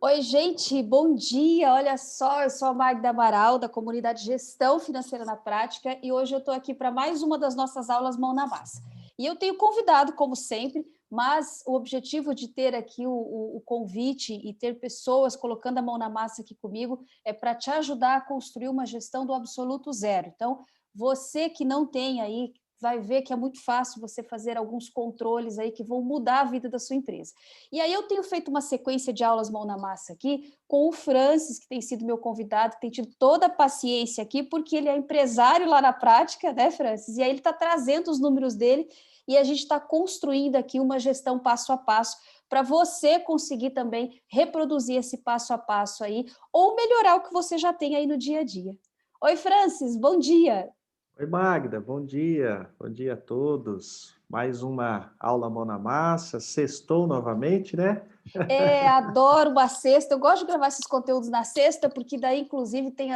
Oi, gente, bom dia. Olha só, eu sou a Magda Amaral, da comunidade Gestão Financeira na Prática, e hoje eu estou aqui para mais uma das nossas aulas Mão na Massa. E eu tenho convidado, como sempre, mas o objetivo de ter aqui o convite e ter pessoas colocando a mão na massa aqui comigo é para te ajudar a construir uma gestão do absoluto zero. Então, você que não tem aí, vai ver que é muito fácil você fazer alguns controles aí que vão mudar a vida da sua empresa. E aí eu tenho feito uma sequência de aulas mão na massa aqui com o Francis, que tem sido meu convidado, que tem tido toda a paciência aqui, porque ele é empresário lá na prática, né, Francis? E aí ele está trazendo os números dele e a gente está construindo aqui uma gestão passo a passo para você conseguir também reproduzir esse passo a passo aí ou melhorar o que você já tem aí no dia a dia. Oi, Francis, bom dia. Oi, Magda, bom dia a todos. Mais uma aula mão na massa, sextou novamente, né? Adoro uma sexta, eu gosto de gravar esses conteúdos na sexta, porque daí, inclusive, tem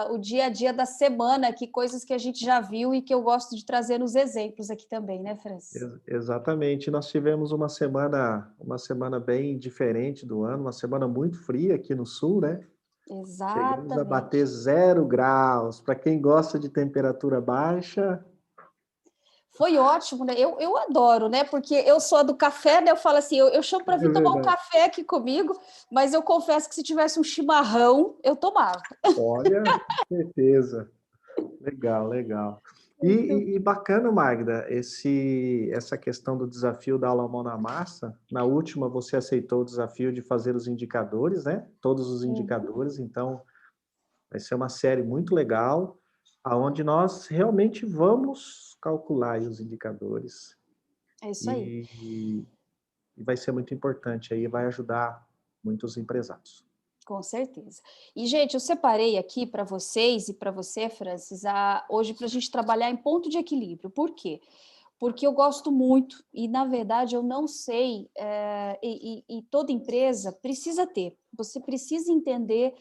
o dia a dia da semana aqui, coisas que a gente já viu e que eu gosto de trazer nos exemplos aqui também, né, Francis? Exatamente, nós tivemos uma semana bem diferente do ano, uma semana muito fria aqui no sul, né? Chegamos a bater Exatamente. 0 graus. Para quem gosta de temperatura baixa, Foi ótimo, né? Eu adoro, né? Porque eu sou a do café, né? Eu falo assim, eu chamo para é vir tomar um verdade. café aqui comigo, mas eu confesso que se tivesse um chimarrão, eu tomava. Olha, com certeza. Legal, legal. E, Muito. e bacana, Magda, essa questão do desafio da aula mão na massa. Na última, você aceitou o desafio de fazer os indicadores, né? Todos os Uhum. indicadores. Então, vai ser uma série muito legal, aonde nós realmente vamos calcular aí os indicadores É isso aí. e, e vai ser muito importante aí, vai ajudar muitos empresários. Com certeza. E, gente, eu separei aqui para vocês e para você, Francis, hoje para a gente trabalhar em ponto de equilíbrio. Por quê? Porque eu gosto muito e, na verdade, eu não sei, e toda empresa precisa ter. Você precisa entender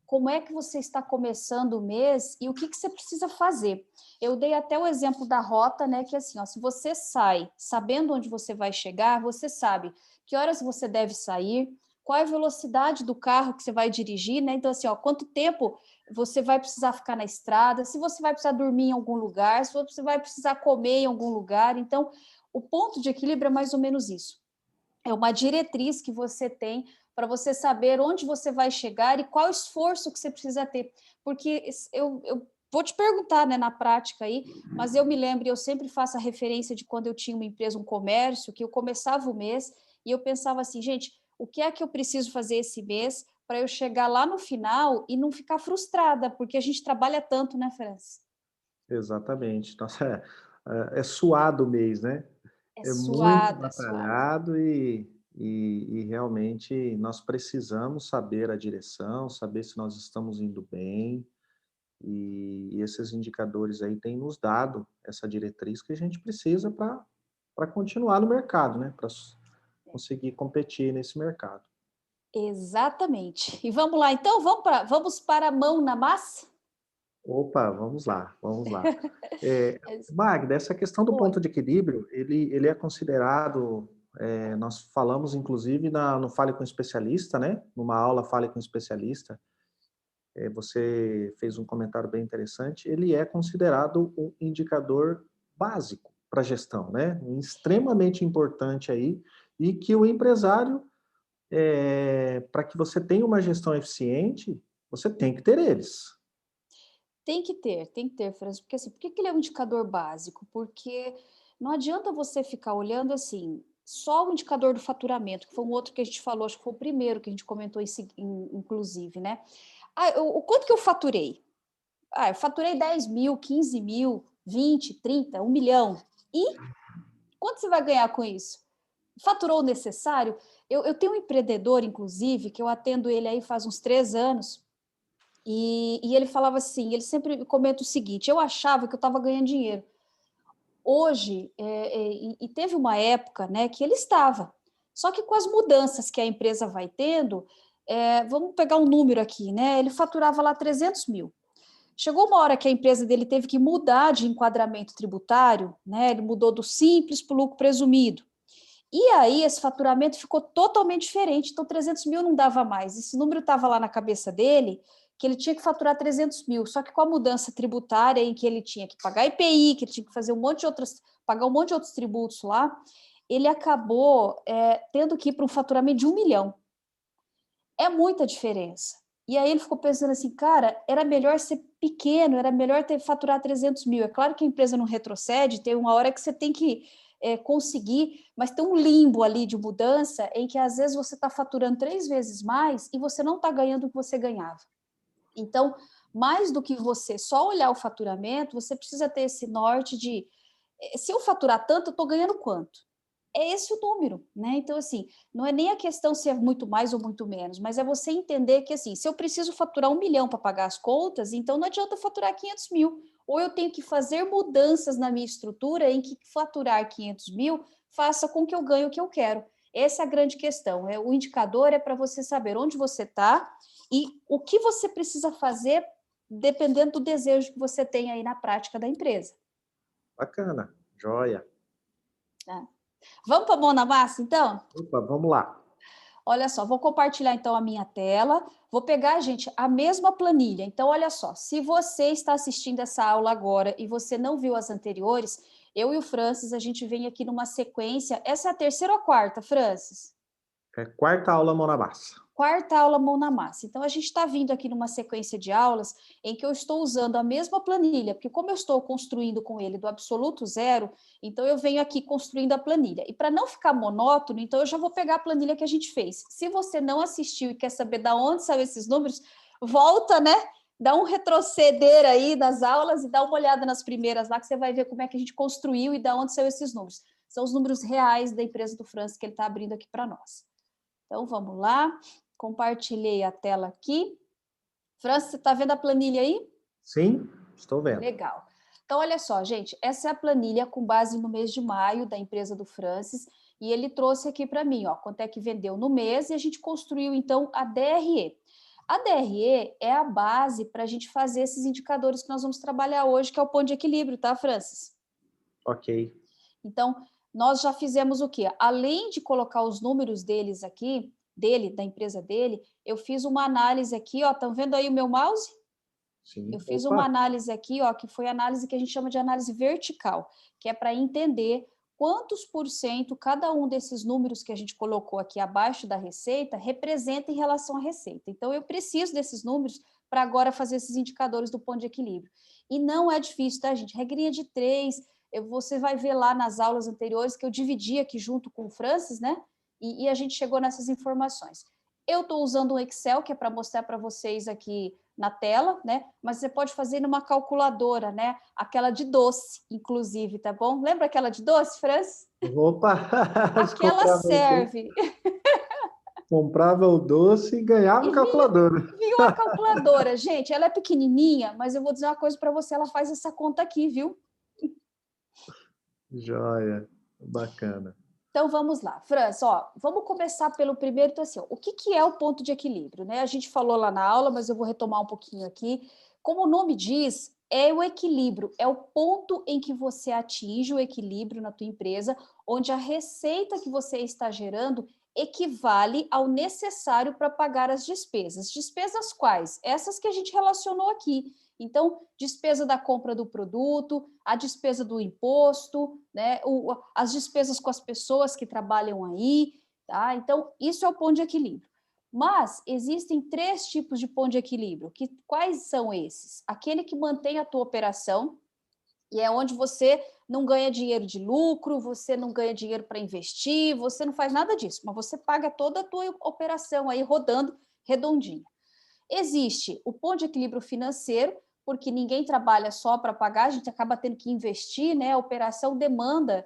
como é que você está começando o mês e o que você precisa fazer. Eu dei até o exemplo da rota, né? Que assim, ó, se você sai sabendo onde você vai chegar, você sabe que horas você deve sair, qual é a velocidade do carro que você vai dirigir, né? Então, assim, ó, quanto tempo você vai precisar ficar na estrada, se você vai precisar dormir em algum lugar, se você vai precisar comer em algum lugar. Então, o ponto de equilíbrio é mais ou menos isso. É uma diretriz que você tem para você saber onde você vai chegar e qual esforço que você precisa ter. Porque eu vou te perguntar, né, na prática aí, mas eu me lembro, eu sempre faço a referência de quando eu tinha uma empresa, um comércio, que eu começava o mês e eu pensava assim, gente, o que é que eu preciso fazer esse mês para eu chegar lá no final e não ficar frustrada, porque a gente trabalha tanto, né, França? Exatamente. Nossa, é suado o mês, né? É É muito suado, é suado. batalhado e realmente nós precisamos saber a direção, saber se nós estamos indo bem, e esses indicadores aí têm nos dado essa diretriz que a gente precisa para continuar no mercado, né? Para conseguir competir nesse mercado. Exatamente. E vamos lá, então, vamos para a mão na massa? Opa, vamos lá, vamos lá. É, Magda, essa questão do oi. ponto de equilíbrio, ele é considerado, nós falamos inclusive no Fale com o Especialista, né? Numa aula Fale com o Especialista, você fez um comentário bem interessante, ele é considerado um indicador básico para a gestão, né? Extremamente importante aí, e que o empresário, para que você tenha uma gestão eficiente, você tem que ter eles. Tem que ter, França, porque assim, por que que ele é um indicador básico? Porque não adianta você ficar olhando assim, só o indicador do faturamento, que foi um outro que a gente falou, acho que foi o primeiro que a gente comentou, inclusive, né? O quanto que eu faturei? Eu faturei 10 mil, 15 mil, 20, 30, 1 milhão. E quanto você vai ganhar com isso? Faturou o necessário? Eu tenho um empreendedor, inclusive, que eu atendo ele aí faz uns 3 anos, e ele falava assim, ele sempre comenta o seguinte, eu achava que eu estava ganhando dinheiro. Hoje, e teve uma época, né, que ele estava. Só que com as mudanças que a empresa vai tendo, vamos pegar um número aqui, né? Ele faturava lá 300 mil. Chegou uma hora que a empresa dele teve que mudar de enquadramento tributário, né? Ele mudou do simples para o lucro presumido. E aí esse faturamento ficou totalmente diferente, então 300 mil não dava mais. Esse número estava lá na cabeça dele, que ele tinha que faturar 300 mil, só que com a mudança tributária em que ele tinha que pagar IPI, que ele tinha que fazer pagar um monte de outros tributos lá, ele acabou tendo que ir para um faturamento de 1 milhão. É muita diferença. E aí ele ficou pensando assim, cara, era melhor ser pequeno, era melhor faturar 300 mil. É claro que a empresa não retrocede, tem uma hora que você tem que conseguir, mas tem um limbo ali de mudança em que às vezes você está faturando 3 vezes mais e você não está ganhando o que você ganhava. Então, mais do que você só olhar o faturamento, você precisa ter esse norte de, se eu faturar tanto, eu estou ganhando quanto? É esse o número, né? Então, assim, não é nem a questão se é muito mais ou muito menos, mas é você entender que, assim, se eu preciso faturar 1 milhão para pagar as contas, então não adianta eu faturar 500 mil. Ou eu tenho que fazer mudanças na minha estrutura em que faturar 500 mil faça com que eu ganhe o que eu quero. Essa é a grande questão. O indicador é para você saber onde você está e o que você precisa fazer dependendo do desejo que você tem aí na prática da empresa. Bacana, joia. Tá? Vamos para a mão na massa, então? Opa, vamos lá. Olha só, vou compartilhar então a minha tela. Vou pegar, gente, a mesma planilha. Então, olha só, se você está assistindo essa aula agora e você não viu as anteriores, eu e o Francis, a gente vem aqui numa sequência. Essa é a terceira ou a quarta, Francis? Quarta aula, mão na massa. Quarta aula, mão na massa. Então, a gente está vindo aqui numa sequência de aulas em que eu estou usando a mesma planilha, porque como eu estou construindo com ele do absoluto zero, então eu venho aqui construindo a planilha. E para não ficar monótono, então eu já vou pegar a planilha que a gente fez. Se você não assistiu e quer saber de onde são esses números, volta, né? Dá um retroceder aí nas aulas e dá uma olhada nas primeiras lá, que você vai ver como é que a gente construiu e de onde são esses números. São os números reais da empresa do Francis que ele está abrindo aqui para nós. Então, vamos lá. Compartilhei a tela aqui. França, você está vendo a planilha aí? Sim, estou vendo. Legal. Então, olha só, gente, essa é a planilha com base no mês de maio da empresa do Francis, e ele trouxe aqui para mim, ó, quanto é que vendeu no mês, e a gente construiu, então, a DRE. A DRE é a base para a gente fazer esses indicadores que nós vamos trabalhar hoje, que é o ponto de equilíbrio, tá, Francis? Ok. Então, nós já fizemos o quê? Além de colocar os números deles aqui, da empresa dele, eu fiz uma análise aqui, ó, estão vendo aí o meu mouse? Sim. Eu fiz Opa. uma análise aqui, ó, que foi a análise que a gente chama de análise vertical, que é para entender quantos por cento cada um desses números que a gente colocou aqui abaixo da receita representa em relação à receita. Então, eu preciso desses números para agora fazer esses indicadores do ponto de equilíbrio. E não é difícil, tá, gente? Regrinha de 3, você vai ver lá nas aulas anteriores que eu dividi aqui junto com o Francis, né? E a gente chegou nessas informações. Eu estou usando um Excel, que é para mostrar para vocês aqui na tela, né? Mas você pode fazer numa calculadora, né? Aquela de doce, inclusive, tá bom? Lembra aquela de doce, Francis? Opa! Aquela serve. Comprava o doce e ganhava E a calculadora. viu a calculadora, gente? Ela é pequenininha, mas eu vou dizer uma coisa para você, ela faz essa conta aqui, viu? Joia, bacana. Então, vamos lá. Franz, ó, vamos começar pelo primeiro. Então, assim, ó, o que é o ponto de equilíbrio, né? A gente falou lá na aula, mas eu vou retomar um pouquinho aqui. Como o nome diz, é o equilíbrio, é o ponto em que você atinge o equilíbrio na tua empresa, onde a receita que você está gerando equivale ao necessário para pagar as despesas. Despesas quais? Essas que a gente relacionou aqui. Então, despesa da compra do produto, a despesa do imposto, né? As despesas com as pessoas que trabalham aí, tá? Então, isso é o ponto de equilíbrio. Mas existem 3 tipos de ponto de equilíbrio. Quais são esses? Aquele que mantém a tua operação, e é onde você não ganha dinheiro de lucro, você não ganha dinheiro para investir, você não faz nada disso, mas você paga toda a tua operação aí rodando redondinha. Existe o ponto de equilíbrio financeiro, porque ninguém trabalha só para pagar, a gente acaba tendo que investir, né? A operação demanda,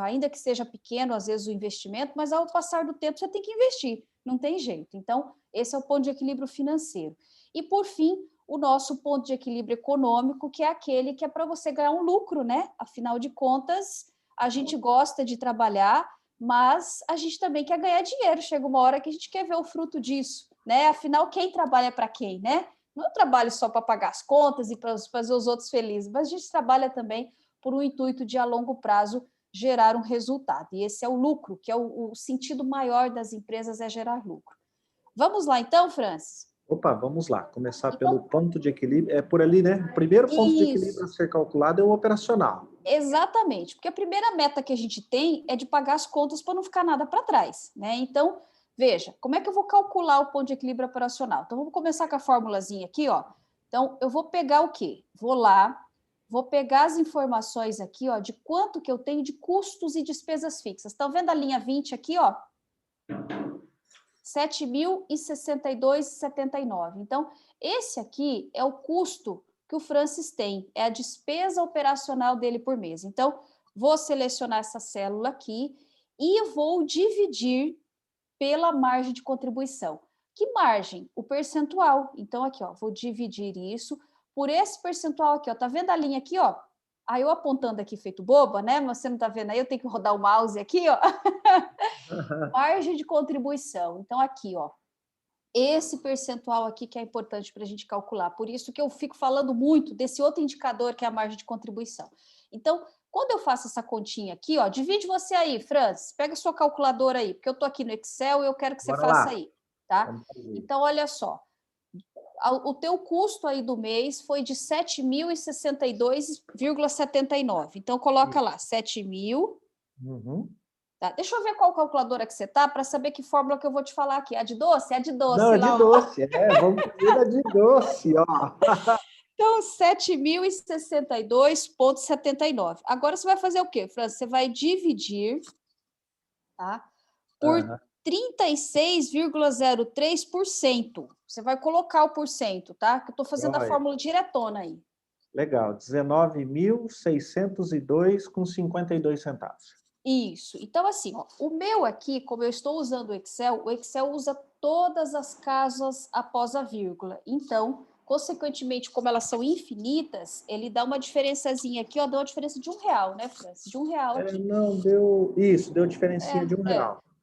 ainda que seja pequeno, às vezes, o investimento, mas ao passar do tempo você tem que investir, não tem jeito. Então, esse é o ponto de equilíbrio financeiro. E, por fim, o nosso ponto de equilíbrio econômico, que é aquele que é para você ganhar um lucro, né? Afinal de contas, a gente gosta de trabalhar, mas a gente também quer ganhar dinheiro. Chega uma hora que a gente quer ver o fruto disso, né? Afinal, quem trabalha para quem, né? Não é um trabalho só para pagar as contas e para fazer os outros felizes, mas a gente trabalha também por um intuito de, a longo prazo, gerar um resultado. E esse é o lucro, que é o sentido maior das empresas, é gerar lucro. Vamos lá então, Francis? Opa, vamos lá. Começar pelo Então, ponto de equilíbrio. É por ali, né? O primeiro ponto de equilíbrio a isso, ser calculado é o operacional. exatamente, porque a primeira meta que a gente tem é de pagar as contas para não ficar nada para trás, né? Então, veja, como é que eu vou calcular o ponto de equilíbrio operacional? Então, vamos começar com a formulazinha aqui, ó. Então, eu vou pegar o quê? Vou lá, vou pegar as informações aqui, ó, de quanto que eu tenho de custos e despesas fixas. Estão vendo a linha 20 aqui, ó? 7.062,79. Então, esse aqui é o custo que o Francis tem, é a despesa operacional dele por mês. Então, vou selecionar essa célula aqui e vou dividir pela margem de contribuição. Que margem? O percentual. Então, aqui, ó, vou dividir isso por esse percentual aqui, ó. Tá vendo a linha aqui, ó? Aí eu apontando aqui feito boba, né? Mas você não tá vendo aí, eu tenho que rodar o mouse aqui, ó. Margem de contribuição. Então, aqui, ó, esse percentual aqui que é importante para a gente calcular. Por isso que eu fico falando muito desse outro indicador que é a margem de contribuição. Então, quando eu faço essa continha aqui, ó, divide você aí, Francis, pega a sua calculadora aí, porque eu estou aqui no Excel e eu quero que você Bora faça lá. aí, tá? Vamos fazer. Então, olha só, o teu custo aí do mês foi de 7.062,79. Então, coloca lá, 7.000. Uhum. Tá? Deixa eu ver qual calculadora que você tá para saber que fórmula que eu vou te falar aqui. A de doce? É a de Não, doce é de lá, ó. doce. Vamos fazer da de doce, ó. Então, 7.062,79. Agora você vai fazer o quê, França? Você vai dividir, tá, por Uhum. 36,03%. Você vai colocar o porcento, tá? Que eu estou fazendo a Olha, fórmula diretona aí. legal. 19.602,52 centavos. Isso. Então, assim, ó, o meu aqui, como eu estou usando o Excel usa todas as casas após a vírgula. Então, consequentemente, como elas são infinitas, ele dá uma diferençazinha aqui, ó, dá uma diferença de R$ 1, né, Francis? De R$ 1 aqui. Não, deu... Isso, deu diferencinha de É, R$ 1.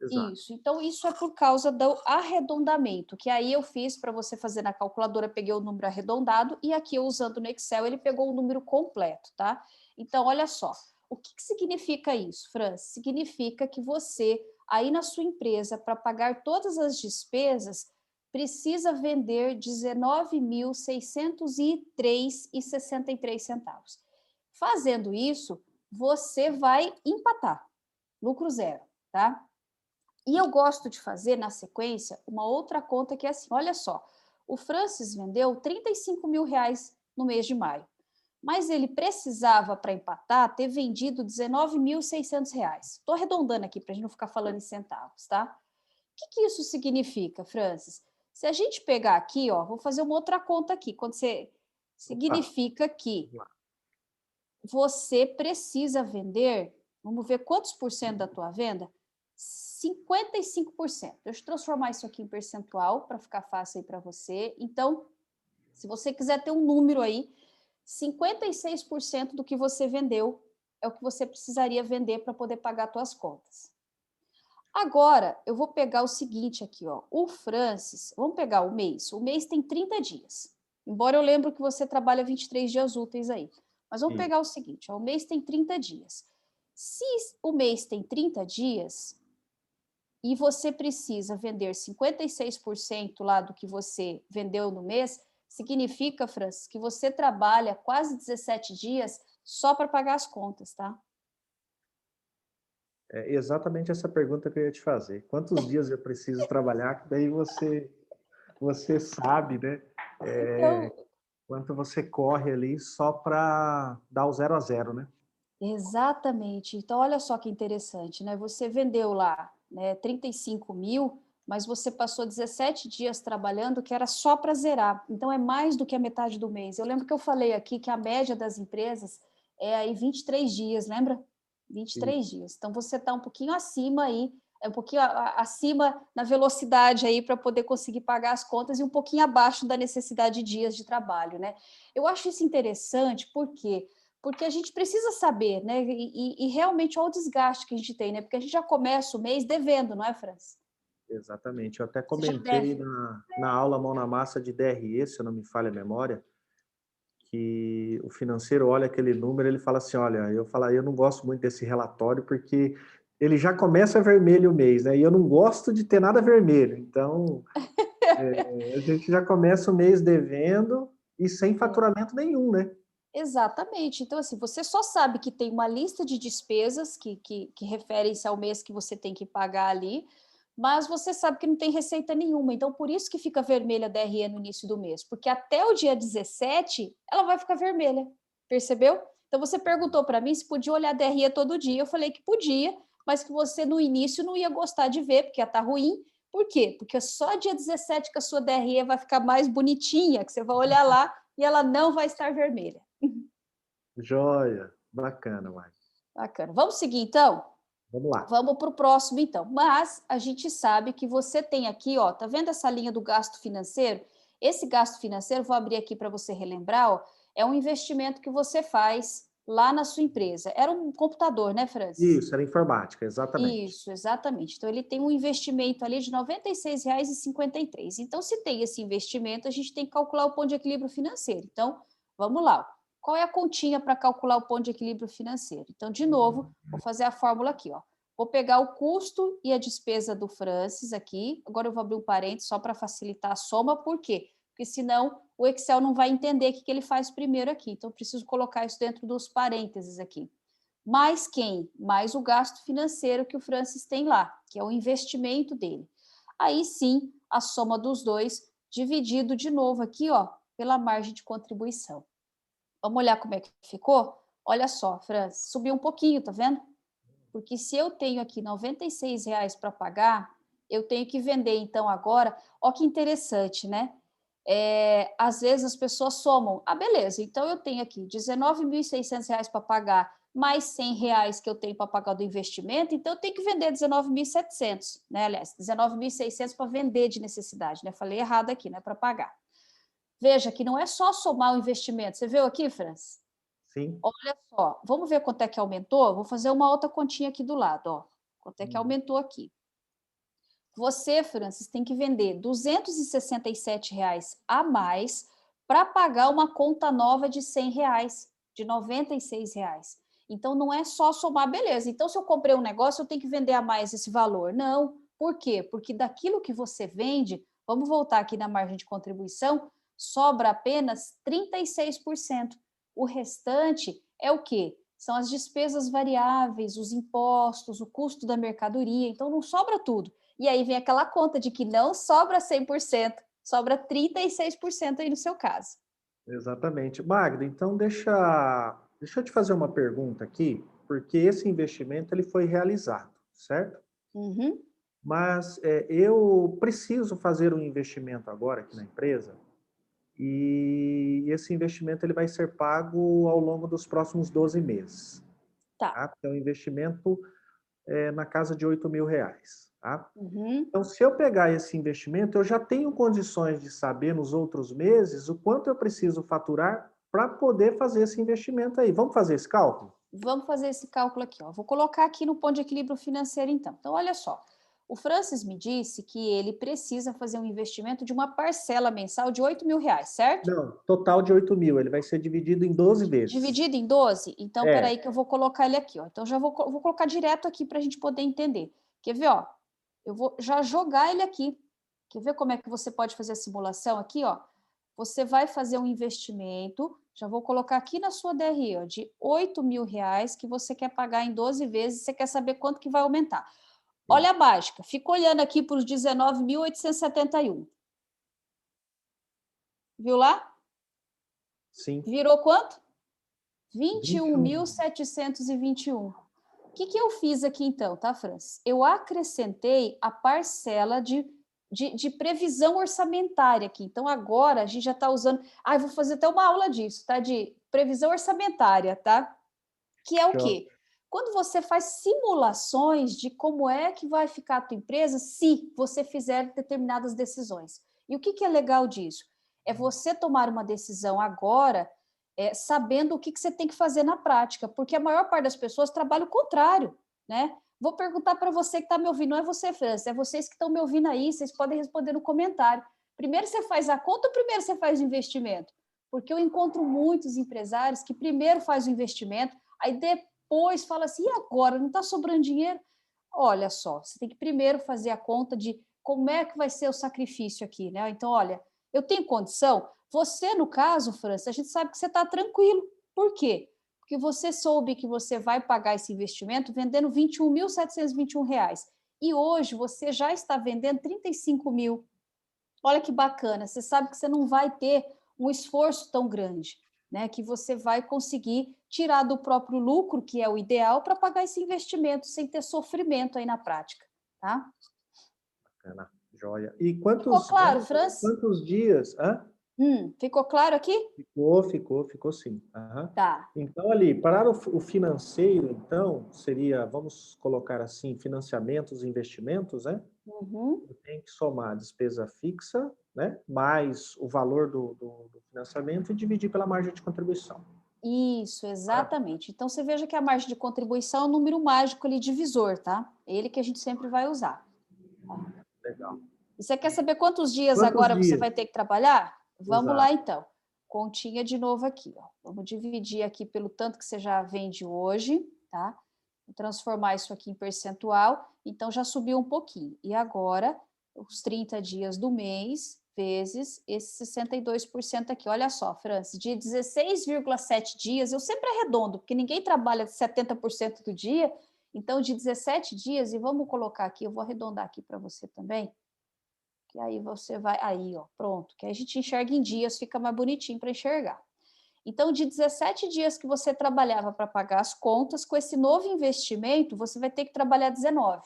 Exato. isso. Então, isso é por causa do arredondamento, que aí eu fiz para você fazer na calculadora, peguei o número arredondado, e aqui eu usando no Excel, ele pegou o número completo, tá? Então, olha só. O que significa isso, Francis? Significa que você, aí na sua empresa, para pagar todas as despesas, precisa vender 19.603,63 centavos. Fazendo isso, você vai empatar, lucro zero, tá? E eu gosto de fazer, na sequência, uma outra conta que é assim, olha só, o Francis vendeu R$ 35.000 no mês de maio, mas ele precisava, para empatar, ter vendido R$ 19.600. Estou arredondando aqui para a gente não ficar falando em centavos, tá? O que isso significa, Francis? Se a gente pegar aqui, ó, vou fazer uma outra conta aqui, quando você... Opa, Significa que vamos lá. você precisa vender, vamos ver quantos por cento da tua venda? 55%. Deixa eu transformar isso aqui em percentual para ficar fácil aí para você. Então, se você quiser ter um número aí, 56% do que você vendeu é o que você precisaria vender para poder pagar suas contas. Agora, eu vou pegar o seguinte aqui, ó. O Francis, vamos pegar o mês. O mês tem 30 dias. Embora eu lembre que você trabalha 23 dias úteis aí. Mas vamos Isso. pegar o seguinte, ó, o mês tem 30 dias. Se o mês tem 30 dias e você precisa vender 56% lá do que você vendeu no mês, significa, Francis, que você trabalha quase 17 dias só para pagar as contas, tá? É exatamente essa pergunta que eu ia te fazer. Quantos dias eu preciso trabalhar? Que daí você sabe, né? Então, Quanto você corre ali só para dar o 0 a 0, né? exatamente. Então, olha só que interessante, né? Você vendeu lá, né, 35.000, mas você passou 17 dias trabalhando, que era só para zerar. Então, é mais do que a metade do mês. Eu lembro que eu falei aqui que a média das empresas é aí 23 dias, lembra? 23 Isso. dias. Então, você está um pouquinho acima aí, é um pouquinho acima na velocidade aí para poder conseguir pagar as contas e um pouquinho abaixo da necessidade de dias de trabalho, né? Eu acho isso interessante, porque a gente precisa saber, né? E realmente olha o desgaste que a gente tem, né? Porque a gente já começa o mês devendo, não é, França? Exatamente. Eu até Você já comentei deve. na aula Mão na Massa de DRE, se eu não me falha a memória, que o financeiro olha aquele número, ele fala assim, olha, eu não gosto muito desse relatório porque ele já começa vermelho o mês, né? E eu não gosto de ter nada vermelho. Então, a gente já começa o mês devendo e sem faturamento nenhum, né? Exatamente. Então, assim, você só sabe que tem uma lista de despesas que referem-se ao mês que você tem que pagar ali, mas você sabe que não tem receita nenhuma. Então, por isso que fica vermelha a DRE no início do mês, porque até o dia 17 ela vai ficar vermelha. Percebeu? Então, você perguntou para mim se podia olhar a DRE todo dia. Eu falei que podia, mas que você no início não ia gostar de ver, porque ia estar ruim. Por quê? Porque só dia 17 que a sua DRE vai ficar mais bonitinha, que você vai olhar lá e ela não vai estar vermelha. Joia, bacana, Márcia. Bacana. Vamos seguir, então? Vamos lá. Vamos para o próximo, então. Mas a gente sabe que você tem aqui, ó, tá vendo essa linha do gasto financeiro? Esse gasto financeiro, vou abrir aqui para você relembrar, ó, é um investimento que você faz lá na sua empresa. Era um computador, né, Francis? Isso, era informática, exatamente. Isso, exatamente. Então, ele tem um investimento ali de R$ 96,53. Então, se tem esse investimento, a gente tem que calcular o ponto de equilíbrio financeiro. Então, vamos lá. Qual é a continha para calcular o ponto de equilíbrio financeiro? Então, de novo, vou fazer a fórmula aqui, ó. Vou pegar o custo e a despesa do Francis aqui. Agora eu vou abrir um parênteses só para facilitar a soma. Por quê? Porque senão o Excel não vai entender o que ele faz primeiro aqui. Então, eu preciso colocar isso dentro dos parênteses aqui. Mais quem? Mais o gasto financeiro que o Francis tem lá, que é o investimento dele. Aí sim, a soma dos dois, dividido de novo aqui, ó, pela margem de contribuição. Vamos olhar como é que ficou? Olha só, Francis, subiu um pouquinho, tá vendo? Porque se eu tenho aqui R$ 96 para pagar, eu tenho que vender, então, agora. Ó, que interessante, né? Às vezes as pessoas somam. Ah, beleza, então eu tenho aqui R$ 19.600 para pagar, mais R$ 100 que eu tenho para pagar do investimento, então eu tenho que vender 19.700, né? Aliás, 19.600 para vender de necessidade, né? Falei errado aqui, né? Para pagar. Veja que não é só somar o investimento. Você viu aqui, Franz? Sim. Olha só, vamos ver quanto é que aumentou? Vou fazer uma outra continha aqui do lado, ó. Quanto é que aumentou aqui? Você, Francis, tem que vender R$ 267 a mais para pagar uma conta nova de R$ 100, de R$ 96. Então, não é só somar, beleza. Então, se eu comprei um negócio, eu tenho que vender a mais esse valor. Não. Por quê? Porque daquilo que você vende, vamos voltar aqui na margem de contribuição, sobra apenas 36%. O restante é o quê? São as despesas variáveis, os impostos, o custo da mercadoria. Então, não sobra tudo. E aí vem aquela conta de que não sobra 100%, sobra 36% aí no seu caso. Exatamente. Magda, então deixa eu te fazer uma pergunta aqui, porque esse investimento ele foi realizado, certo? Uhum. Mas eu preciso fazer um investimento agora aqui na empresa e esse investimento ele vai ser pago ao longo dos próximos 12 meses. Tá. Tá? É um investimento na casa de R$ 8.000. Tá? Uhum. Então, se eu pegar esse investimento, eu já tenho condições de saber nos outros meses o quanto eu preciso faturar para poder fazer esse investimento aí. Vamos fazer esse cálculo? Vamos fazer esse cálculo aqui, ó. Vou colocar aqui no ponto de equilíbrio financeiro, então. Então, olha só. O Francis me disse que ele precisa fazer um investimento de uma parcela mensal de R$ 8.000, certo? Não, total de 8.000. Ele vai ser dividido em 12 vezes. Dividido em 12? Então, É, peraí que eu vou colocar ele aqui, ó. Então, já vou colocar direto aqui para a gente poder entender. Quer ver, ó? Eu vou já jogar ele aqui. Quer ver como é que você pode fazer a simulação aqui, ó? Você vai fazer um investimento, já vou colocar aqui na sua DRE, ó, de R$ 8.000 que você quer pagar em 12 vezes, você quer saber quanto que vai aumentar. Olha a mágica, fica olhando aqui para os 19.871. Viu lá? sim. Virou quanto? 21. 21.721. O que eu fiz aqui então, tá, Francis? Eu acrescentei a parcela de previsão orçamentária aqui. Então, agora a gente já está usando. Ah, eu vou fazer até uma aula disso, tá? De previsão orçamentária, tá? Que é o Show. quê? Quando você faz simulações de como é que vai ficar a tua empresa se você fizer determinadas decisões. E o que é legal disso? É você tomar uma decisão agora sabendo o que você tem que fazer na prática, porque a maior parte das pessoas trabalha o contrário, né? Vou perguntar para você que está me ouvindo, não é você, França, é vocês que estão me ouvindo aí, vocês podem responder no comentário. Primeiro você faz a conta ou primeiro você faz o investimento? Porque eu encontro muitos empresários que primeiro faz o investimento, aí depois fala assim, e agora, não está sobrando dinheiro? Olha só, você tem que primeiro fazer a conta de como é que vai ser o sacrifício aqui, né? Então, olha, eu tenho condição. Você, no caso, França, a gente sabe que você está tranquilo. Por quê? Porque você soube que você vai pagar esse investimento vendendo R$ 21.721. E hoje você já está vendendo 35 mil. Olha que bacana, você sabe que você não vai ter um esforço tão grande, né? Que você vai conseguir tirar do próprio lucro, que é o ideal, para pagar esse investimento sem ter sofrimento aí na prática, tá? Bacana, joia. E Ficou claro, Franz? quantos dias? Hã? Ficou claro aqui? Ficou sim. Aham. Tá. Então, ali, para o financeiro, então, seria, vamos colocar assim, financiamentos e investimentos, né? Uhum. Eu tenho que somar a despesa fixa, né? Mais o valor do financiamento e dividir pela margem de contribuição. Isso, Maravilha. exatamente. Então, você veja que a margem de contribuição é um número mágico ali, divisor, tá? Ele que a gente sempre vai usar. Tá? Legal. E você quer saber quantos dias Quantos agora você vai dias? ter que trabalhar? Vamos lá, Exato. então. Continha de novo aqui, ó. Vamos dividir aqui pelo tanto que você já vende hoje, tá? Vou transformar isso aqui em percentual, então já subiu um pouquinho. E agora, os 30 dias do mês, vezes esse 62% aqui. Olha só, Francis, de 16,7 dias, eu sempre arredondo, porque ninguém trabalha 70% do dia, então de 17 dias, e vamos colocar aqui, eu vou arredondar aqui para você também, que aí você vai, aí, ó, pronto, que aí a gente enxerga em dias, fica mais bonitinho para enxergar. Então, de 17 dias que você trabalhava para pagar as contas, com esse novo investimento, você vai ter que trabalhar 19.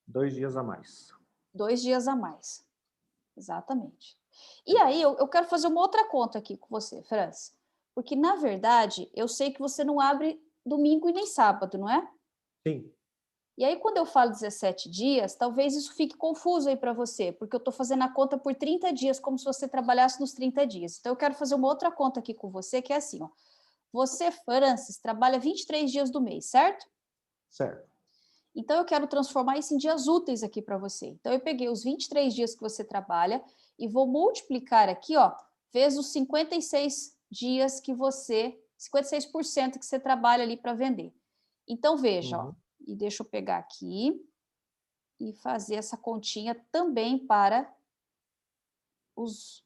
2 dias a mais. 2 dias a mais. Exatamente. E aí, eu quero fazer uma outra conta aqui com você, Franz. Porque, na verdade, eu sei que você não abre domingo e nem sábado, não é? Sim. E aí, quando eu falo 17 dias, talvez isso fique confuso aí para você, porque eu estou fazendo a conta por 30 dias, como se você trabalhasse nos 30 dias. Então, eu quero fazer uma outra conta aqui com você, que é assim, ó. Você, Francis, trabalha 23 dias do mês, certo? Certo. Então, eu quero transformar isso em dias úteis aqui para você. Então, eu peguei os 23 dias que você trabalha e vou multiplicar aqui, ó, vezes os 56 dias que você, 56% que você trabalha ali para vender. Então, veja, ó, Uhum. e deixa eu pegar aqui e fazer essa continha também para os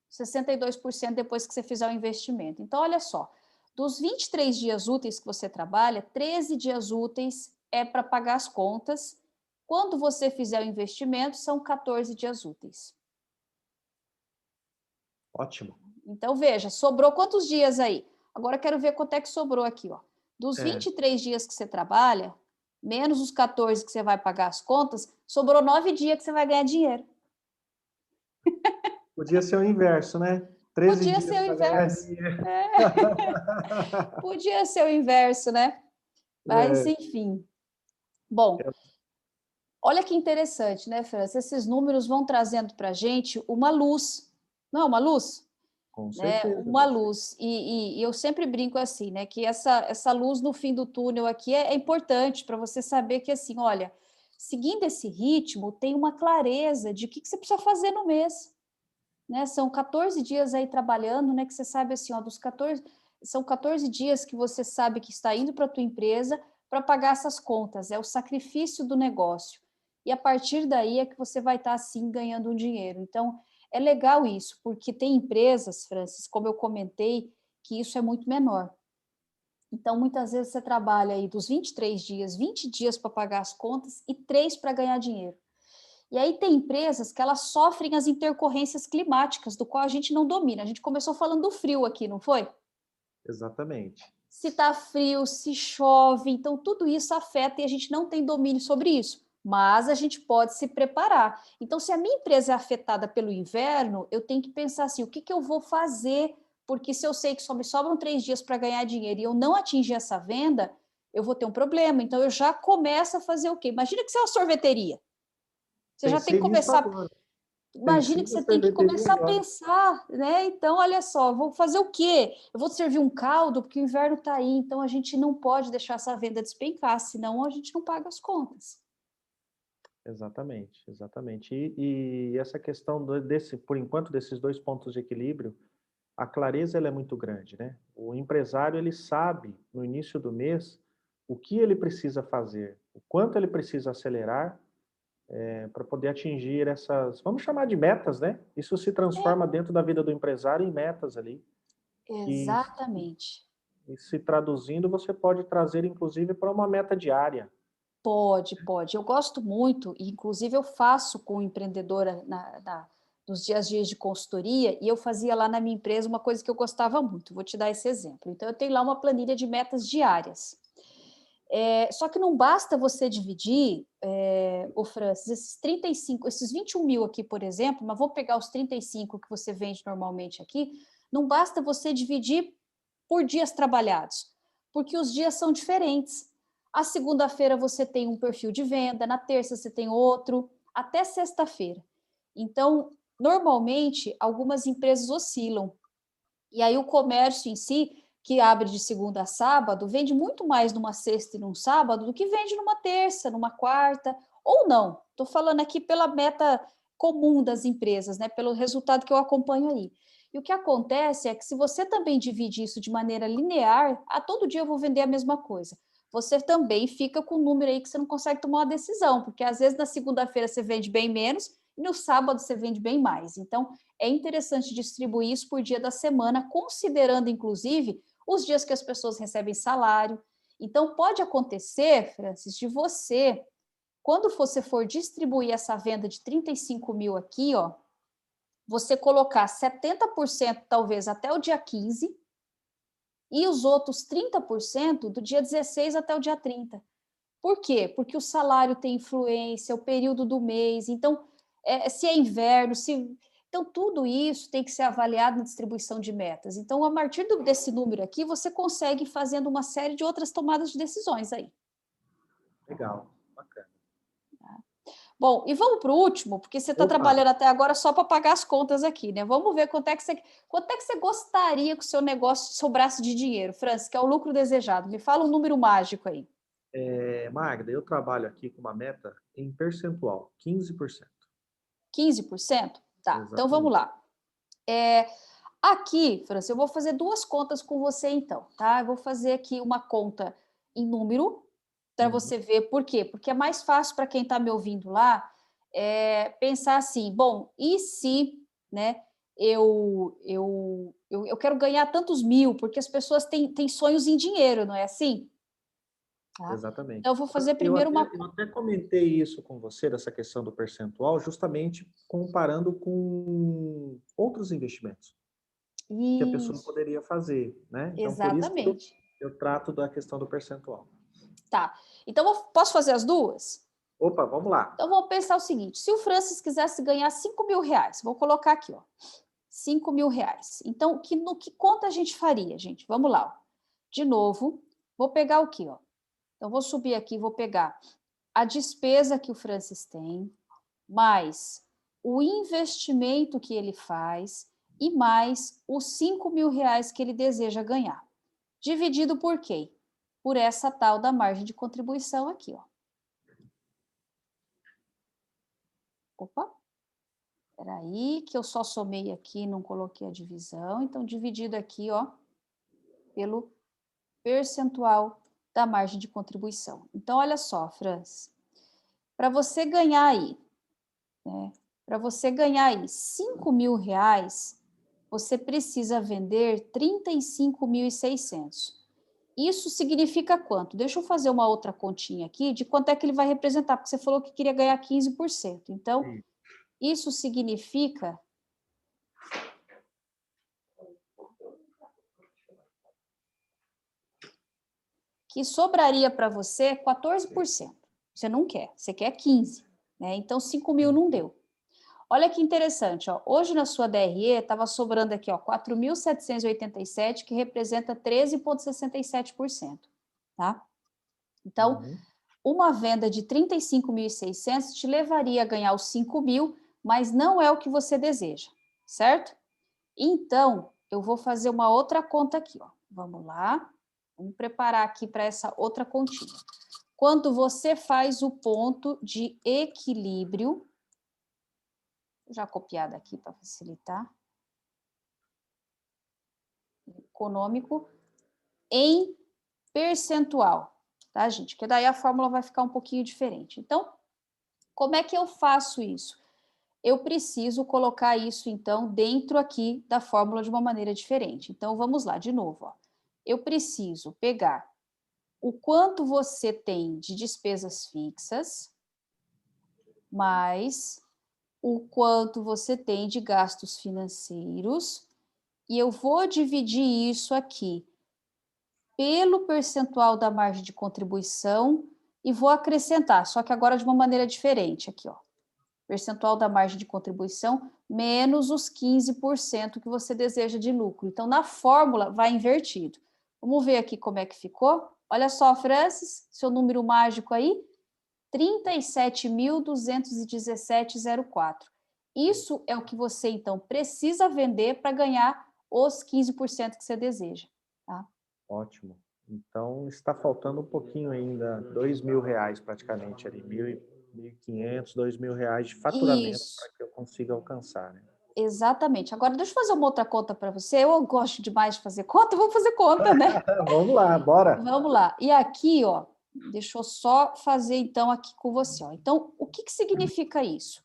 62% depois que você fizer o investimento. Então, olha só, dos 23 dias úteis que você trabalha, 13 dias úteis é para pagar as contas. Quando você fizer o investimento, são 14 dias úteis. Ótimo. Então, veja, sobrou quantos dias aí? Agora eu quero ver quanto é que sobrou aqui, ó. Dos É, 23 dias que você trabalha, menos os 14 que você vai pagar as contas, sobrou 9 dias que você vai ganhar dinheiro. podia ser o inverso, né? 13 Podia dias ser o para ganhar inverso. dinheiro. Podia ser o inverso, né? Mas, É, enfim. Bom, olha que interessante, né, França? Esses números vão trazendo para a gente uma luz, não é uma luz? com Né? certeza, Uma você. luz. E eu sempre brinco assim, né? Que essa luz no fim do túnel aqui é importante para você saber que, assim, olha, seguindo esse ritmo, tem uma clareza de o que você precisa fazer no mês. Né? São 14 dias aí trabalhando, né? Que você sabe assim, ó, dos 14, são 14 dias que você sabe que está indo para a tua empresa para pagar essas contas, é o sacrifício do negócio. E a partir daí é que você vai estar assim ganhando um dinheiro. Então, é legal isso, porque tem empresas, Francis, como eu comentei, que isso é muito menor. Então, muitas vezes você trabalha aí dos 23 dias, 20 dias para pagar as contas e 3 para ganhar dinheiro. E aí tem empresas que elas sofrem as intercorrências climáticas, do qual a gente não domina. A gente começou falando do frio aqui, não foi? Exatamente. Se está frio, se chove, então tudo isso afeta e a gente não tem domínio sobre isso. Mas a gente pode se preparar. Então, se a minha empresa é afetada pelo inverno, eu tenho que pensar assim: o que eu vou fazer? Porque se eu sei que só me sobram 3 dias para ganhar dinheiro e eu não atingir essa venda, eu vou ter um problema. Então, eu já começo a fazer o quê? Imagina que você é uma sorveteria. Você já tem que Pensei nisso começar. agora. Imagina Pensei que na você tem que sorveteria começar a agora. pensar, né? Então, olha só, vou fazer o quê? Eu vou te servir um caldo, porque o inverno está aí, então a gente não pode deixar essa venda despencar, senão a gente não paga as contas. Exatamente, exatamente. E essa questão desse, por enquanto, desses dois pontos de equilíbrio, a clareza ela é muito grande, né? O empresário ele sabe no início do mês o que ele precisa fazer, o quanto ele precisa acelerar para poder atingir essas, vamos chamar de metas, né? Isso se transforma dentro da vida do empresário em metas ali, que Exatamente. e se traduzindo você pode trazer inclusive para uma meta diária. Pode, pode. Eu gosto muito, e inclusive eu faço com empreendedora nos dias de consultoria, e eu fazia lá na minha empresa uma coisa que eu gostava muito. Vou te dar esse exemplo. Então, eu tenho lá uma planilha de metas diárias. Só que não basta você dividir, o Francis, esses 35, esses 21 mil aqui, por exemplo, mas vou pegar os 35 que você vende normalmente aqui, não basta você dividir por dias trabalhados, porque os dias são diferentes. A segunda-feira você tem um perfil de venda, na terça você tem outro, até sexta-feira. Então, normalmente, algumas empresas oscilam. E aí o comércio em si, que abre de segunda a sábado, vende muito mais numa sexta e num sábado do que vende numa terça, numa quarta, ou não. Estou falando aqui pela meta comum das empresas, né? Pelo resultado que eu acompanho aí. E o que acontece é que se você também divide isso de maneira linear, a todo dia eu vou vender a mesma coisa. Você também fica com um número aí que você não consegue tomar uma decisão, porque às vezes na segunda-feira você vende bem menos e no sábado você vende bem mais. Então, é interessante distribuir isso por dia da semana, considerando, inclusive, os dias que as pessoas recebem salário. Então, pode acontecer, Francis, de você, quando você for distribuir essa venda de 35 mil aqui, ó, você colocar 70% talvez até o dia 15 e os outros 30% do dia 16 até o dia 30. Por quê? Porque o salário tem influência, o período do mês, então, se é inverno, se... Então, tudo isso tem que ser avaliado na distribuição de metas. Então, a partir desse número aqui, você consegue ir fazendo uma série de outras tomadas de decisões aí. Legal, bacana. Bom, e vamos para o último, porque você está Opa, trabalhando até agora só para pagar as contas aqui, né? Vamos ver quanto é que você gostaria que o seu negócio sobrasse de dinheiro, Francis, que é o lucro desejado. Me fala um número mágico aí. Magda, eu trabalho aqui com uma meta em percentual, 15%. 15%? Tá, então vamos Exatamente. lá. Aqui, Francis, eu vou fazer duas contas com você então, tá? Eu vou fazer aqui uma conta em número para Uhum. você ver por quê? Porque é mais fácil para quem está me ouvindo lá pensar assim, bom, e se, né, eu quero ganhar tantos mil, porque as pessoas têm sonhos em dinheiro, não é assim? Tá? Exatamente. Então, eu vou fazer Eu primeiro até, uma... eu até comentei isso com você, dessa questão do percentual, justamente comparando com outros investimentos que a pessoa Isso, poderia fazer, né? Então, por isso que exatamente. eu trato da questão do percentual. Tá. Então, posso fazer as duas? Opa, vamos lá. Então, vamos pensar o seguinte: se o Francis quisesse ganhar 5 mil reais, vou colocar aqui, ó, 5 mil reais. Então, no que conta a gente faria, gente? Vamos lá. Ó. De novo, vou pegar o quê? Ó? Então, vou subir aqui, vou pegar a despesa que o Francis tem, mais o investimento que ele faz e mais os 5 mil reais que ele deseja ganhar. Dividido por quê? Por essa tal da margem de contribuição aqui, ó. Opa, espera aí, que eu só somei aqui, não coloquei a divisão. Então, dividido aqui, ó, pelo percentual da margem de contribuição. Então, olha só, Franz, para você ganhar aí, né, para você ganhar aí 5 mil reais, você precisa vender 35.600. Isso significa quanto? Deixa eu fazer uma outra continha aqui de quanto é que ele vai representar, porque você falou que queria ganhar 15%. Então, Sim. isso significa que sobraria para você 14%. Você não quer, você quer 15%. Né? Então, 5 mil não deu. Olha que interessante, ó. Hoje na sua DRE estava sobrando aqui, ó, 4.787, que representa 13,67%. Tá? Então, Uhum. uma venda de 35.600 te levaria a ganhar os 5 mil, mas não é o que você deseja, certo? Então, eu vou fazer uma outra conta aqui, ó. Vamos lá. Vamos preparar aqui para essa outra continha. Quando você faz o ponto de equilíbrio, já copiado aqui para facilitar. econômico em percentual, tá, gente? Porque daí a fórmula vai ficar um pouquinho diferente. Então, como é que eu faço isso? Eu preciso colocar isso, então, dentro aqui da fórmula de uma maneira diferente. Então, vamos lá, de novo. Ó. Eu preciso pegar o quanto você tem de despesas fixas, mais o quanto você tem de gastos financeiros, e eu vou dividir isso aqui pelo percentual da margem de contribuição e vou acrescentar, só que agora de uma maneira diferente aqui, ó. Percentual da margem de contribuição menos os 15% que você deseja de lucro. Então, na fórmula, vai invertido. Vamos ver aqui como é que ficou. Olha só, Francis, seu número mágico aí, 37.217,04. Isso é o que você, então, precisa vender para ganhar os 15% que você deseja. Tá? Ótimo. Então, está faltando um pouquinho ainda, R$ 2.000 praticamente ali, 1.500, R$ 2.000 de faturamento Isso. para que eu consiga alcançar, né? Exatamente. Agora, deixa eu fazer uma outra conta para você. Eu gosto demais de fazer conta, vamos fazer conta, né? Vamos lá, bora. Vamos lá. E aqui, ó, deixa eu só fazer então aqui com você, ó. Então, o que significa isso?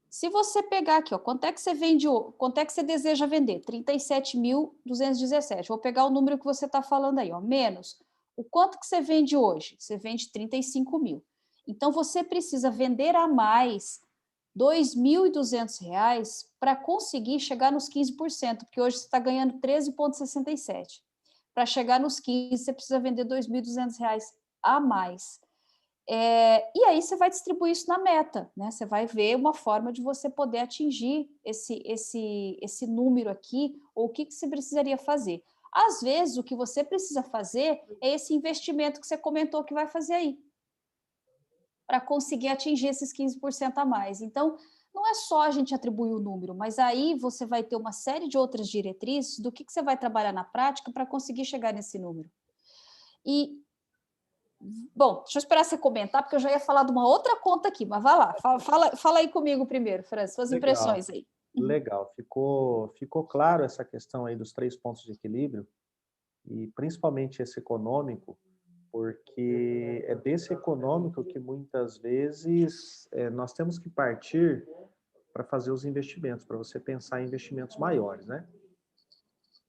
Se você pegar aqui, ó, quanto é que você vende, quanto é que você deseja vender? 37.217. Vou pegar o número que você está falando aí, ó, menos o quanto que você vende hoje? Você vende 35 mil. Então, você precisa vender a mais R$ 2.200 para conseguir chegar nos 15%, porque hoje você está ganhando 13,67. Para chegar nos 15, você precisa vender R$ 2.200 a mais. E aí você vai distribuir isso na meta, né? Você vai ver uma forma de você poder atingir esse número aqui, ou o que você precisaria fazer. Às vezes, o que você precisa fazer é esse investimento que você comentou que vai fazer aí, para conseguir atingir esses 15% a mais. Então, não é só a gente atribuir o número, mas aí você vai ter uma série de outras diretrizes do que você vai trabalhar na prática para conseguir chegar nesse número. E, bom, deixa eu esperar você comentar, porque eu já ia falar de uma outra conta aqui, mas vai lá, fala aí comigo primeiro, Fran, suas Legal, impressões aí. legal. Ficou claro essa questão aí dos 3 pontos de equilíbrio, e principalmente esse econômico, porque é desse econômico que muitas vezes nós temos que partir para fazer os investimentos, para você pensar em investimentos maiores, né?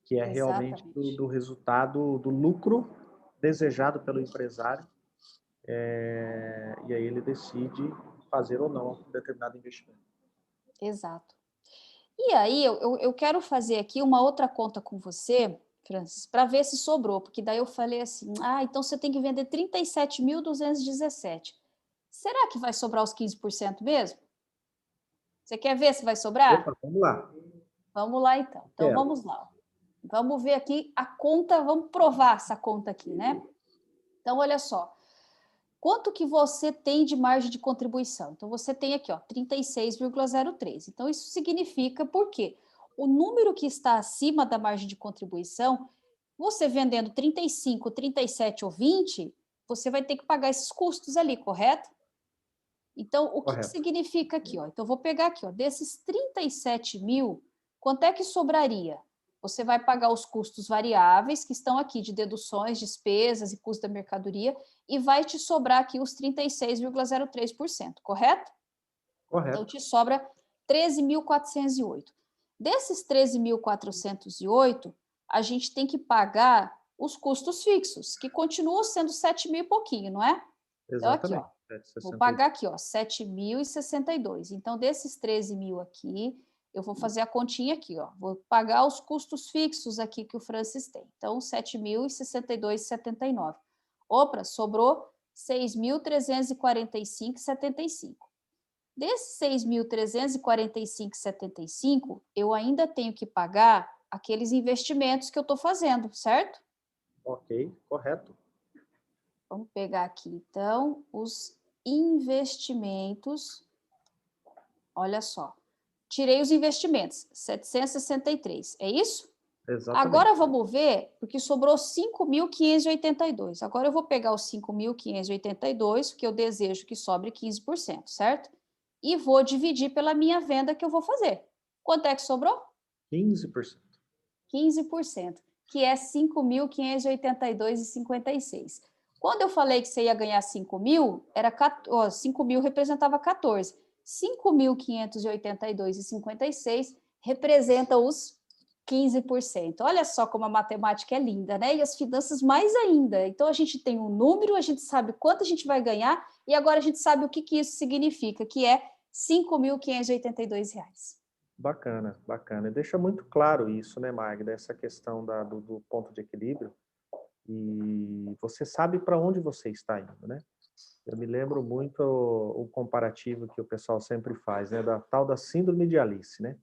Que é realmente Exatamente. do resultado, do lucro desejado pelo empresário, e aí ele decide fazer ou não um determinado investimento. Exato. E aí, eu quero fazer aqui uma outra conta com você, Francis, para ver se sobrou, porque daí eu falei assim, então você tem que vender 37.217. Será que vai sobrar os 15% mesmo? Você quer ver se vai sobrar? Opa, vamos lá. Vamos lá, então. Então, Quero. vamos lá. Vamos ver aqui a conta, vamos provar essa conta aqui, né? Então, olha só. Quanto que você tem de margem de contribuição? Então, você tem aqui, ó, 36,03. Então, isso significa, por quê? O número que está acima da margem de contribuição, você vendendo 35, 37 ou 20, você vai ter que pagar esses custos ali, correto? Então, o que Correto. significa aqui? Ó? Então, eu vou pegar aqui, ó, desses 37 mil, quanto é que sobraria? Você vai pagar os custos variáveis, que estão aqui, de deduções, despesas e custo da mercadoria, e vai te sobrar aqui os 36,03%, correto? Então, Correto. te sobra 13.408. Desses 13.408, a gente tem que pagar os custos fixos, que continuam sendo 7 mil e pouquinho, não é? Então, aqui, ó, Exatamente. vou pagar 7,62. aqui, ó, 7.062. Então, desses 13 mil aqui, eu vou fazer a continha aqui, ó. Vou pagar os custos fixos aqui que o Francis tem. Então, 7.062,79. Opa, sobrou 6.345,75. Desses 6.345,75, eu ainda tenho que pagar aqueles investimentos que eu estou fazendo, certo? Ok, correto. Vamos pegar aqui, então, os investimentos. Olha só. Tirei os investimentos, 763, é isso? Exatamente. Agora vamos ver, porque sobrou 5.582. Agora eu vou pegar os 5.582, que eu desejo que sobre 15%, certo? E vou dividir pela minha venda que eu vou fazer. Quanto é que sobrou? 15%. 15%. que é 5.582,56. Quando eu falei que você ia ganhar 5 mil, 5 mil representava 14. 5.582,56 representa os 15%. Olha só como a matemática é linda, né? E as finanças mais ainda. Então, a gente tem um número, a gente sabe quanto a gente vai ganhar, e agora a gente sabe o que isso significa, que é R$ 5.582. Bacana, bacana. Deixa muito claro isso, né, Magda, essa questão do ponto de equilíbrio. E você sabe para onde você está indo, né? Eu me lembro muito o comparativo que o pessoal sempre faz, né, da tal da síndrome de Alice, né?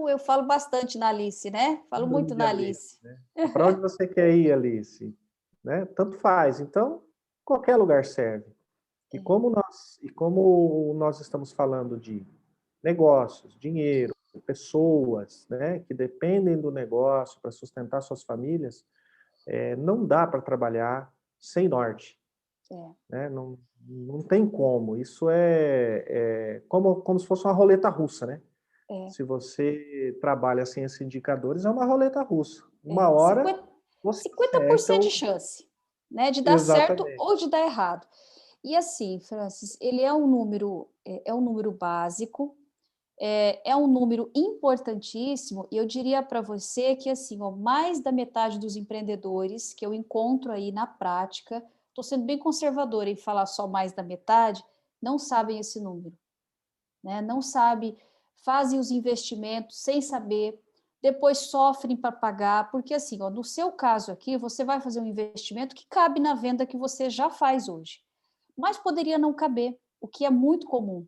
Eu falo bastante na Alice, né? Falo Síndrome muito de na Alice, Alice. né? Para onde você quer ir, Alice? Né? Tanto faz. Então, qualquer lugar serve. E como nós estamos falando de negócios, dinheiro, pessoas, né, que dependem do negócio para sustentar suas famílias, não dá para trabalhar sem norte. É, Né? Não, não tem como. Isso é como se fosse uma roleta russa, né? é, Se você trabalha sem esses indicadores, é uma roleta russa. Uma é. hora você 50% acerta de chance, né, de dar certo exatamente. ou de dar errado. E assim, Francis, ele é um número básico, é um número importantíssimo, e eu diria para você que assim, ó, mais da metade dos empreendedores que eu encontro aí na prática, estou sendo bem conservadora em falar só mais da metade, não sabem esse número, né? Não sabe, fazem os investimentos sem saber, depois sofrem para pagar, porque assim, ó, no seu caso aqui, você vai fazer um investimento que cabe na venda que você já faz hoje, mas poderia não caber, o que é muito comum.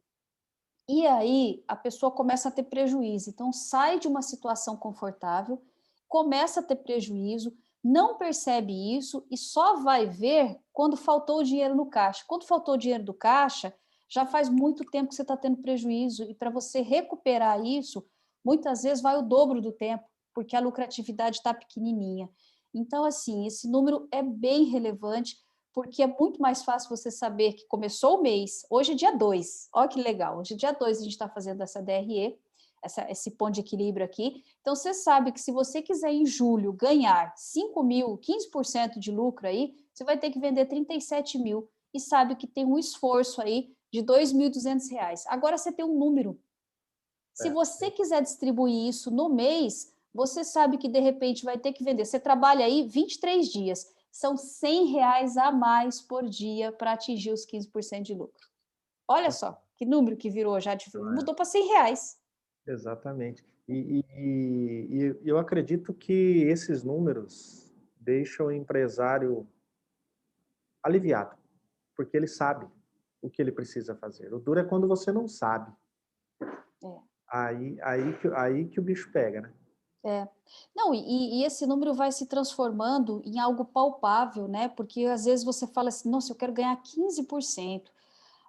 E aí a pessoa começa a ter prejuízo, então sai de uma situação confortável, começa a ter prejuízo, não percebe isso e só vai ver quando faltou o dinheiro no caixa. Quando faltou o dinheiro do caixa, já faz muito tempo que você está tendo prejuízo e para você recuperar isso, muitas vezes vai o dobro do tempo, porque a lucratividade está pequenininha. Então, assim, esse número é bem relevante, porque é muito mais fácil você saber que começou o mês, hoje é dia 2, olha que legal, hoje é dia 2 a gente está fazendo essa DRE, esse ponto de equilíbrio aqui, então você sabe que se você quiser em julho ganhar 5 mil, 15% de lucro aí, você vai ter que vender 37 mil, e sabe que tem um esforço aí de R$ 2.200. Agora você tem um número, se você quiser distribuir isso no mês, você sabe que de repente vai ter que vender. Você trabalha aí 23 dias, são R$ 100 a mais por dia para atingir os 15% de lucro. Olha só, que número que virou já, mudou para R$ 100. Exatamente. E eu acredito que esses números deixam o empresário aliviado, porque ele sabe o que ele precisa fazer. O duro é quando você não sabe. É. Aí que o bicho pega, né? É. Não, e esse número vai se transformando em algo palpável, né? Porque às vezes você fala assim, nossa, eu quero ganhar 15%.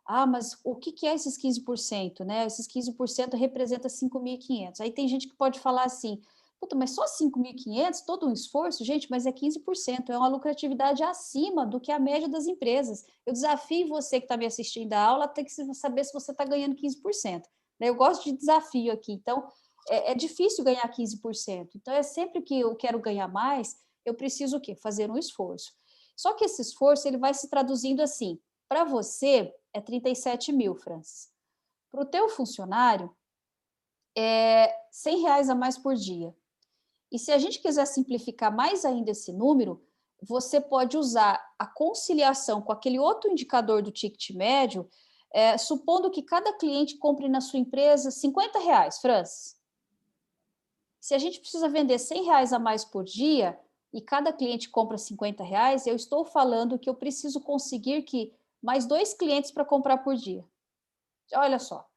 Ah, mas o que que é esses 15%, né? Esses 15% representa 5.500. Aí tem gente que pode falar assim, puta, mas só 5.500, todo um esforço? Gente, mas é 15%, é uma lucratividade acima do que a média das empresas. Eu desafio você que está me assistindo à aula a ter que saber se você está ganhando 15%, né? Eu gosto de desafio aqui, então é difícil ganhar 15%. Então é sempre que eu quero ganhar mais, eu preciso o quê? Fazer um esforço. Só que esse esforço ele vai se traduzindo assim, para você é 37 mil, Francis. Para o teu funcionário, é R$ 100 a mais por dia. E se a gente quiser simplificar mais ainda esse número, você pode usar a conciliação com aquele outro indicador do ticket médio, supondo que cada cliente compre na sua empresa R$ 50, Francis. Se a gente precisa vender R$ 100 a mais por dia e cada cliente compra R$ 50, eu estou falando que eu preciso conseguir que mais 2 clientes para comprar por dia. Olha só,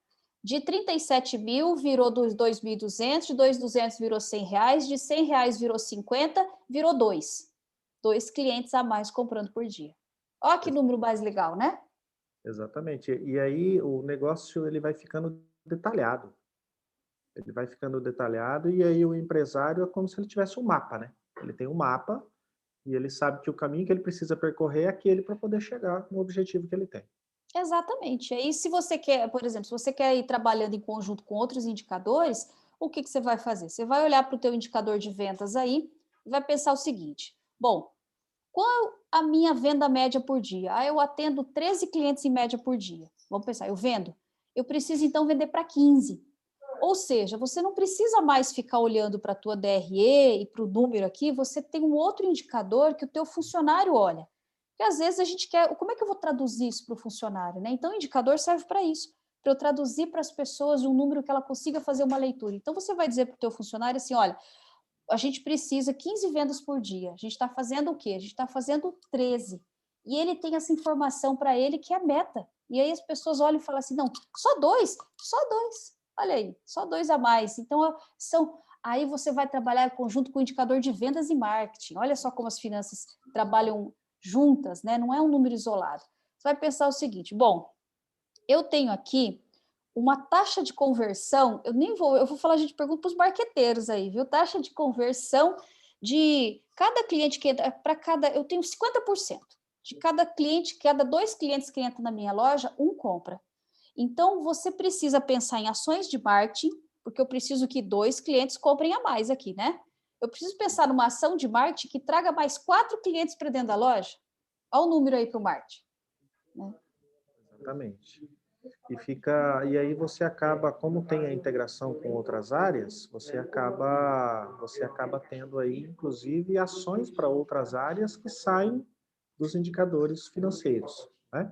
de 37 mil virou 2.200, de 2.200 virou R$ 100, de R$ 100 virou 50, virou 2. 2 clientes a mais comprando por dia. Olha que número mais legal, né? Exatamente. E aí o negócio ele vai ficando detalhado. Ele vai ficando detalhado e aí o empresário é como se ele tivesse um mapa, né? Ele tem um mapa e ele sabe que o caminho que ele precisa percorrer é aquele para poder chegar no objetivo que ele tem. Exatamente. Aí, se você quer, por exemplo, se você quer ir trabalhando em conjunto com outros indicadores, o que que você vai fazer? Você vai olhar para o teu indicador de vendas aí, e vai pensar o seguinte, bom, qual a minha venda média por dia? Eu atendo 13 clientes em média por dia. Vamos pensar, eu vendo? Eu preciso, então, vender para 15. Ou seja, você não precisa mais ficar olhando para a tua DRE e para o número aqui, você tem um outro indicador que o teu funcionário olha. Porque às vezes a gente quer, como é que eu vou traduzir isso para o funcionário? Né? Então, o indicador serve para isso, para eu traduzir para as pessoas um número que ela consiga fazer uma leitura. Então, você vai dizer para o teu funcionário assim, olha, a gente precisa 15 vendas por dia. A gente está fazendo o quê? A gente está fazendo 13. E ele tem essa informação para ele que é a meta. E aí as pessoas olham e falam assim, não, só 2? Só 2. Olha aí, só 2 a mais. Então, aí você vai trabalhar em conjunto com o indicador de vendas e marketing. Olha só como as finanças trabalham juntas, né? Não é um número isolado. Você vai pensar o seguinte, bom, eu tenho aqui uma taxa de conversão, eu vou falar, a gente pergunta para os marqueteiros aí, viu? Taxa de conversão de cada cliente que entra, eu tenho 50%. De cada cliente, cada 2 clientes que entram na minha loja, 1 compra. Então, você precisa pensar em ações de marketing, porque eu preciso que 2 clientes comprem a mais aqui, né? Eu preciso pensar numa ação de marketing que traga mais 4 clientes para dentro da loja. Olha o número aí para o marketing. Né? Exatamente. E aí você acaba, como tem a integração com outras áreas, você acaba tendo aí, inclusive, ações para outras áreas que saem dos indicadores financeiros, né?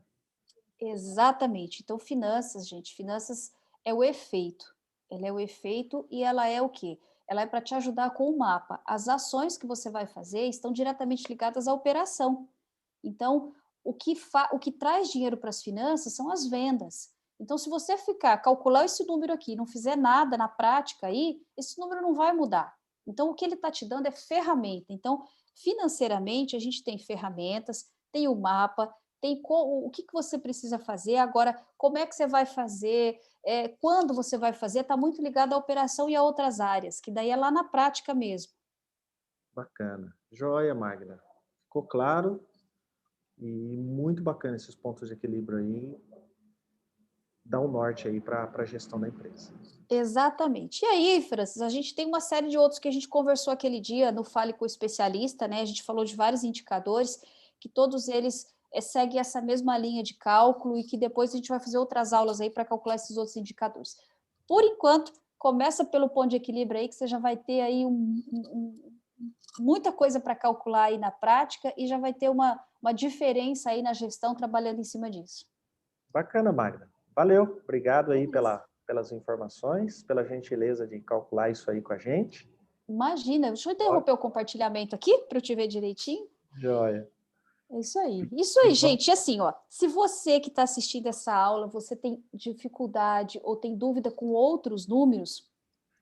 Exatamente. Então, finanças, gente, finanças é o efeito. Ela é o efeito e ela é o quê? Ela é para te ajudar com o mapa. As ações que você vai fazer estão diretamente ligadas à operação. Então, o que traz dinheiro para as finanças são as vendas. Então, se você ficar calcular esse número aqui, não fizer nada na prática aí, esse número não vai mudar. Então, o que ele está te dando é ferramenta. Então, financeiramente, a gente tem ferramentas, tem o mapa, tem o que você precisa fazer. Agora, como é que você vai fazer, quando você vai fazer, está muito ligado à operação e a outras áreas, que daí é lá na prática mesmo. Bacana. Joia, Magna. Ficou claro e muito bacana esses pontos de equilíbrio aí. Dá um norte aí para a gestão da empresa. Exatamente. E aí, Francis, a gente tem uma série de outros que a gente conversou aquele dia no Fale com o Especialista, né? A gente falou de vários indicadores, que todos eles seguem essa mesma linha de cálculo e que depois a gente vai fazer outras aulas aí para calcular esses outros indicadores. Por enquanto, começa pelo ponto de equilíbrio aí, que você já vai ter aí muita coisa para calcular aí na prática e já vai ter uma diferença aí na gestão trabalhando em cima disso. Bacana, Magna. Valeu. Obrigado aí pelas informações, pela gentileza de calcular isso aí com a gente. Imagina, deixa eu interromper o compartilhamento aqui para eu te ver direitinho. Joia. É isso aí. Isso aí, gente. E assim, ó, se você que está assistindo essa aula, você tem dificuldade ou tem dúvida com outros números,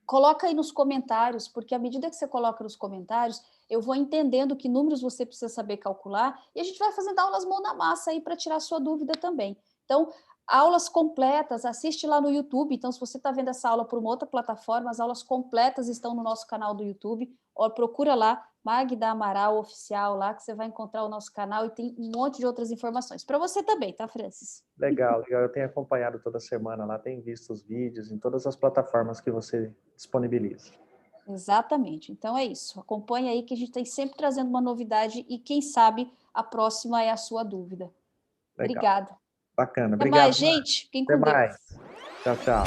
coloca aí nos comentários, porque à medida que você coloca nos comentários, eu vou entendendo que números você precisa saber calcular e a gente vai fazendo aulas mão na massa aí para tirar a sua dúvida também. Então, aulas completas, assiste lá no YouTube. Então, se você está vendo essa aula por uma outra plataforma, as aulas completas estão no nosso canal do YouTube. Ó, procura lá, Magda Amaral Oficial, lá que você vai encontrar o nosso canal e tem um monte de outras informações. Para você também, tá, Francis? Legal, legal. Eu tenho acompanhado toda semana lá, tenho visto os vídeos em todas as plataformas que você disponibiliza. Exatamente. Então é isso. Acompanhe aí que a gente está sempre trazendo uma novidade e quem sabe a próxima é a sua dúvida. Legal. Obrigada. Bacana. Até Obrigado, mais, gente. Fiquem Até com Deus. mais. Tchau, tchau.